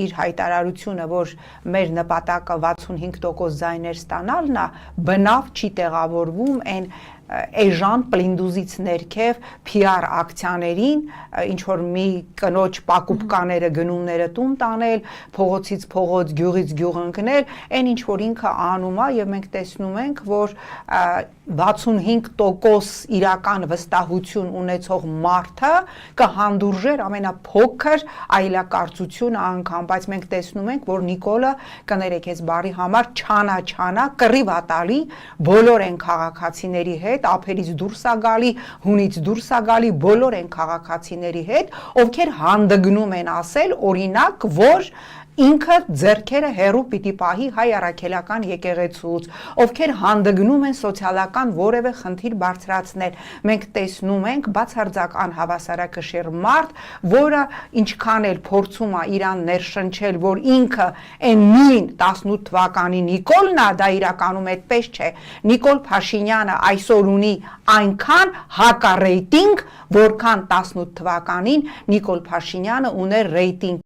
իր հայտարարությունը, որ մեր նպատակը 65% ձայներ ստանալն է, բնավ չի տեղավորվում այն էժան պլինդուզից ներքև PR ակցիաներին, ինչ որ մի կնոջ պակուպկաները գնումները տուն տանել, փողոցից փողոց, գյուղից գյուղ ընկնել, այն ինչ որ ինքը անում է եւ մենք տեսնում ենք, որ 65% իրական վստահություն ունեցող մարդը կհանդուրժեր ամենափոքր այլակարծությունը անգամ, բայց մենք տեսնում ենք, որ Նիկոլը կներեք ես բարի համար չանա կռիվատալի բոլոր են քաղաքացիների հետ, ափերից դուրս է գալի, հունից դուրս է գալի բոլոր են քաղաքացիների հետ, ովքեր հանդգնում են ասել օրինակ, որ ինքը ձեռքերը հերու պիտի պահի հայ առաքելական եկեղեցուց, ովքեր հանդգնում են սոցիալական որևէ խնդիր բարձրացնել։ Մենք տեսնում ենք բացարձակ անհավասարակշիռ մարդ, որը ինչքան էլ փորձում է իրան ներշնչել, որ ինքը այն նույն 18 թվականի Նիկոլն է, դա իրականում այդպես չէ։ Նիկոլ Փաշինյանը այսօր ունի այնքան հակառեյտինգ, որքան 18 թվականին Նիկոլ Փաշինյանը ուներ ռեյտինգ